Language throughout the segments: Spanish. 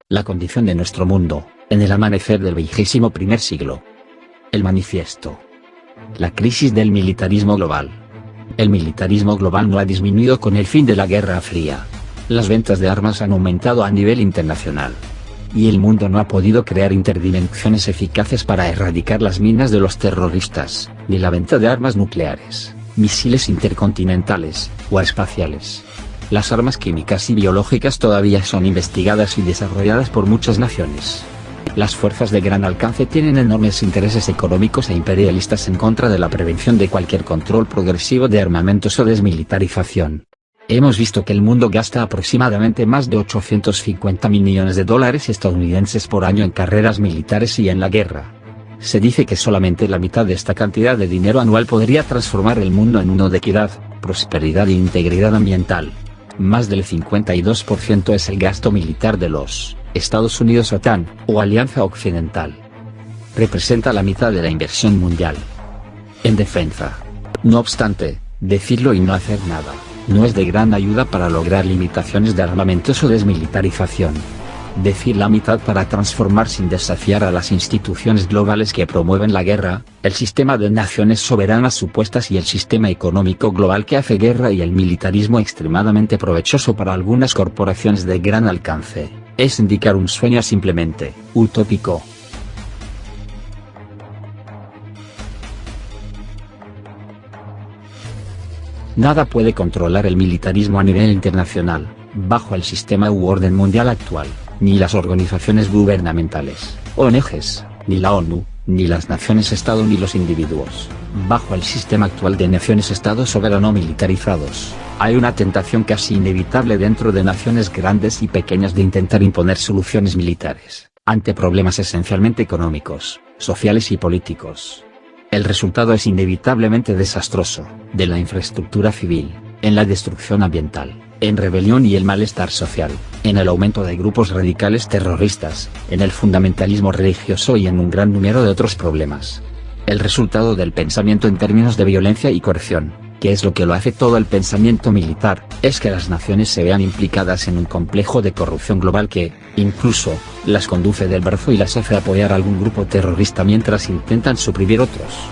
La condición de nuestro mundo, en el amanecer del XXI siglo. El manifiesto. La crisis del militarismo global. El militarismo global no ha disminuido con el fin de la Guerra Fría. Las ventas de armas han aumentado a nivel internacional. Y el mundo no ha podido crear interdimensiones eficaces para erradicar las minas de los terroristas, ni la venta de armas nucleares, misiles intercontinentales, o espaciales. Las armas químicas y biológicas todavía son investigadas y desarrolladas por muchas naciones. Las fuerzas de gran alcance tienen enormes intereses económicos e imperialistas en contra de la prevención de cualquier control progresivo de armamentos o desmilitarización. Hemos visto que el mundo gasta aproximadamente más de 850.000 millones de dólares estadounidenses por año en carreras militares y en la guerra. Se dice que solamente la mitad de esta cantidad de dinero anual podría transformar el mundo en uno de equidad, prosperidad e integridad ambiental. Más del 52% es el gasto militar de los Estados Unidos OTAN, o Alianza Occidental. Representa la mitad de la inversión mundial en defensa. No obstante, decirlo y no hacer nada, no es de gran ayuda para lograr limitaciones de armamentos o desmilitarización. Decir la mitad para transformar sin desafiar a las instituciones globales que promueven la guerra, el sistema de naciones soberanas supuestas y el sistema económico global que hace guerra y el militarismo extremadamente provechoso para algunas corporaciones de gran alcance, es indicar un sueño simplemente utópico. Nada puede controlar el militarismo a nivel internacional, bajo el sistema u orden mundial actual, ni las organizaciones gubernamentales, ONGs, ni la ONU, ni las naciones-estado ni los individuos. Bajo el sistema actual de naciones-estado soberano militarizados, hay una tentación casi inevitable dentro de naciones grandes y pequeñas de intentar imponer soluciones militares, ante problemas esencialmente económicos, sociales y políticos. El resultado es inevitablemente desastroso, de la infraestructura civil, en la destrucción ambiental, en rebelión y el malestar social, en el aumento de grupos radicales terroristas, en el fundamentalismo religioso y en un gran número de otros problemas. El resultado del pensamiento en términos de violencia y coerción, que es lo que lo hace todo el pensamiento militar, es que las naciones se vean implicadas en un complejo de corrupción global que, incluso, las conduce del brazo y las hace apoyar a algún grupo terrorista mientras intentan suprimir otros.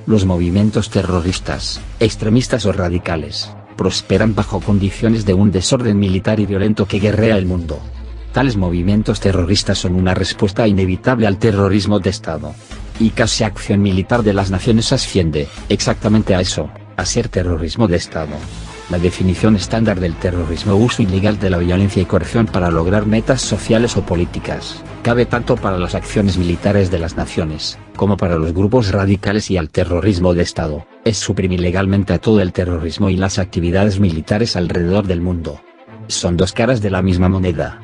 Los movimientos terroristas, extremistas o radicales, prosperan bajo condiciones de un desorden militar y violento que guerrea el mundo. Tales movimientos terroristas son una respuesta inevitable al terrorismo de Estado. Y casi acción militar de las naciones asciende, exactamente a eso, a ser terrorismo de Estado. La definición estándar del terrorismo, uso ilegal de la violencia y coerción para lograr metas sociales o políticas, cabe tanto para las acciones militares de las naciones, como para los grupos radicales y al terrorismo de Estado, es suprimir legalmente a todo el terrorismo y las actividades militares alrededor del mundo. Son dos caras de la misma moneda.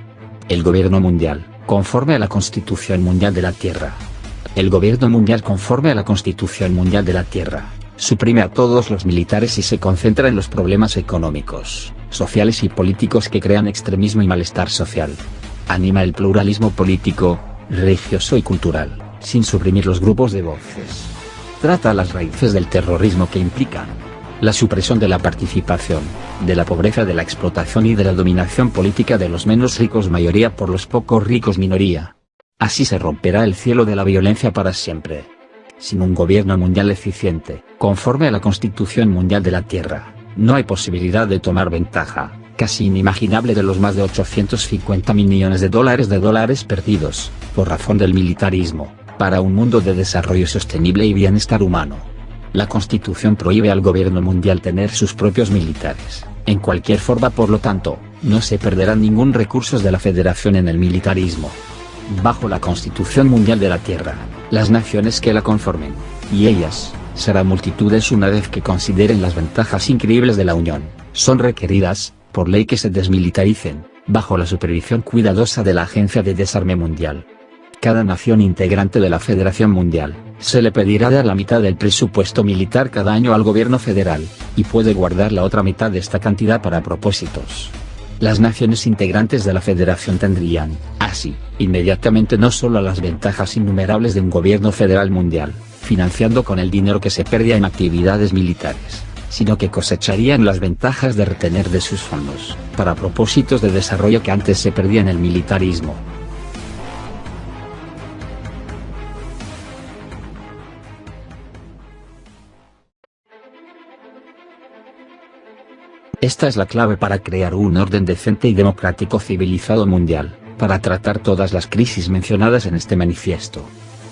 El gobierno mundial, conforme a la Constitución Mundial de la Tierra. El gobierno mundial conforme a la Constitución Mundial de la Tierra, suprime a todos los militares y se concentra en los problemas económicos, sociales y políticos que crean extremismo y malestar social. Anima el pluralismo político, religioso y cultural, sin suprimir los grupos de voces. Trata las raíces del terrorismo que implican la supresión de la participación, de la pobreza, de la explotación y de la dominación política de los menos ricos mayoría por los pocos ricos minoría. Así se romperá el cielo de la violencia para siempre. Sin un gobierno mundial eficiente, conforme a la Constitución Mundial de la Tierra, no hay posibilidad de tomar ventaja, casi inimaginable, de los más de 850.000 millones de dólares perdidos, por razón del militarismo, para un mundo de desarrollo sostenible y bienestar humano. La Constitución prohíbe al gobierno mundial tener sus propios militares, en cualquier forma, por lo tanto, no se perderá ningún recurso de la Federación en el militarismo. Bajo la Constitución Mundial de la Tierra, las naciones que la conformen, y ellas, serán multitudes una vez que consideren las ventajas increíbles de la Unión, son requeridas, por ley, que se desmilitaricen, bajo la supervisión cuidadosa de la Agencia de Desarme Mundial. Cada nación integrante de la Federación Mundial, se le pedirá dar la mitad del presupuesto militar cada año al gobierno federal, y puede guardar la otra mitad de esta cantidad para propósitos Las naciones integrantes de la federación tendrían, así, inmediatamente no solo las ventajas innumerables de un gobierno federal mundial, financiando con el dinero que se perdía en actividades militares, sino que cosecharían las ventajas de retener de sus fondos, para propósitos de desarrollo que antes se perdía en el militarismo. Esta es la clave para crear un orden decente y democrático civilizado mundial, para tratar todas las crisis mencionadas en este manifiesto.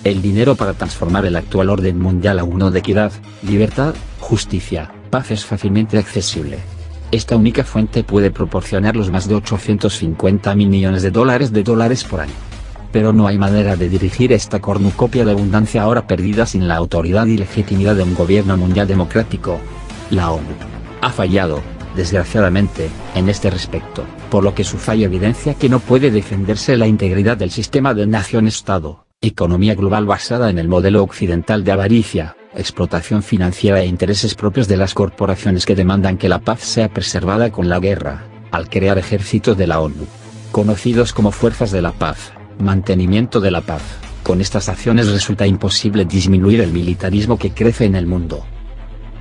El dinero para transformar el actual orden mundial a uno de equidad, libertad, justicia, paz es fácilmente accesible. Esta única fuente puede proporcionar los más de 850.000 millones de dólares por año. Pero no hay manera de dirigir esta cornucopia de abundancia ahora perdida sin la autoridad y legitimidad de un gobierno mundial democrático. La ONU ha fallado, desgraciadamente, en este respecto, por lo que su fallo evidencia que no puede defenderse la integridad del sistema de nación-estado, economía global basada en el modelo occidental de avaricia, explotación financiera e intereses propios de las corporaciones que demandan que la paz sea preservada con la guerra, al crear ejércitos de la ONU, conocidos como Fuerzas de la Paz, Mantenimiento de la Paz. Con estas acciones resulta imposible disminuir el militarismo que crece en el mundo.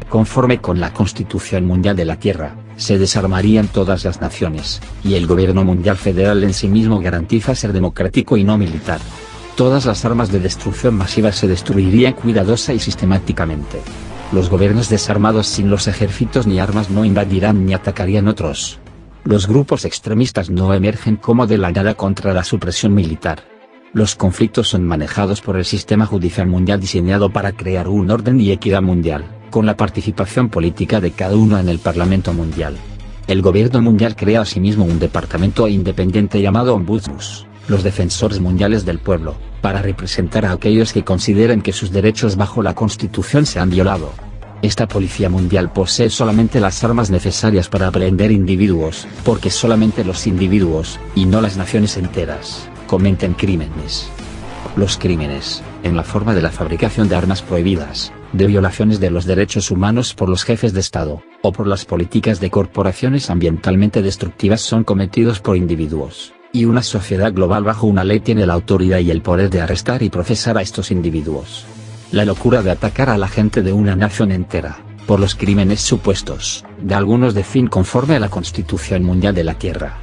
Conforme con la Constitución Mundial de la Tierra, se desarmarían todas las naciones, y el gobierno mundial federal en sí mismo garantiza ser democrático y no militar. Todas las armas de destrucción masiva se destruirían cuidadosa y sistemáticamente. Los gobiernos desarmados sin los ejércitos ni armas no invadirán ni atacarían otros. Los grupos extremistas no emergen como de la nada contra la supresión militar. Los conflictos son manejados por el sistema judicial mundial diseñado para crear un orden y equidad mundial, con la participación política de cada uno en el Parlamento Mundial. El gobierno mundial crea asimismo un departamento independiente llamado Ombudsman, los defensores mundiales del pueblo, para representar a aquellos que consideren que sus derechos bajo la Constitución se han violado. Esta policía mundial posee solamente las armas necesarias para aprehender individuos, porque solamente los individuos, y no las naciones enteras, cometen crímenes. Los crímenes, en la forma de la fabricación de armas prohibidas, de violaciones de los derechos humanos por los jefes de Estado, o por las políticas de corporaciones ambientalmente destructivas son cometidos por individuos, y una sociedad global bajo una ley tiene la autoridad y el poder de arrestar y procesar a estos individuos. La locura de atacar a la gente de una nación entera, por los crímenes supuestos, de algunos de fin conforme a la Constitución Mundial de la Tierra.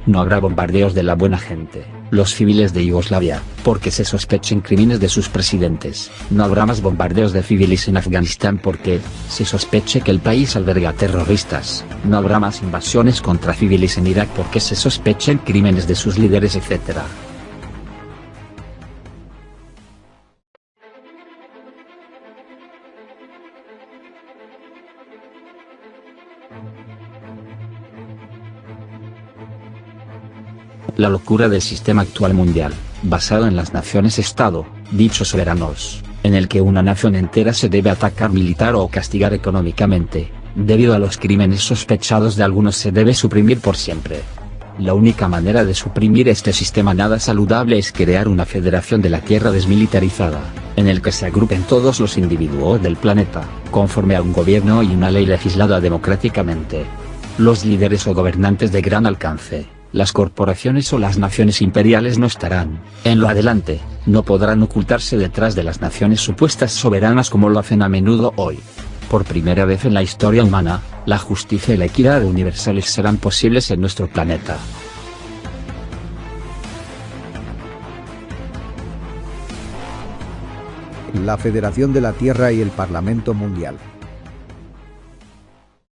No habrá bombardeos de la buena gente, los civiles de Yugoslavia, porque se sospechen crímenes de sus presidentes. No habrá más bombardeos de civiles en Afganistán porque se sospeche que el país alberga terroristas. No habrá más invasiones contra civiles en Irak porque se sospechen crímenes de sus líderes, etc. La locura del sistema actual mundial, basado en las naciones-estado, dichos soberanos, en el que una nación entera se debe atacar militar o castigar económicamente, debido a los crímenes sospechados de algunos se debe suprimir por siempre. La única manera de suprimir este sistema nada saludable es crear una federación de la Tierra desmilitarizada, en el que se agrupen todos los individuos del planeta, conforme a un gobierno y una ley legislada democráticamente. Los líderes o gobernantes de gran alcance, las corporaciones o las naciones imperiales no estarán, en lo adelante, no podrán ocultarse detrás de las naciones supuestas soberanas como lo hacen a menudo hoy. Por primera vez en la historia humana, la justicia y la equidad universales serán posibles en nuestro planeta. La Federación de la Tierra y el Parlamento Mundial.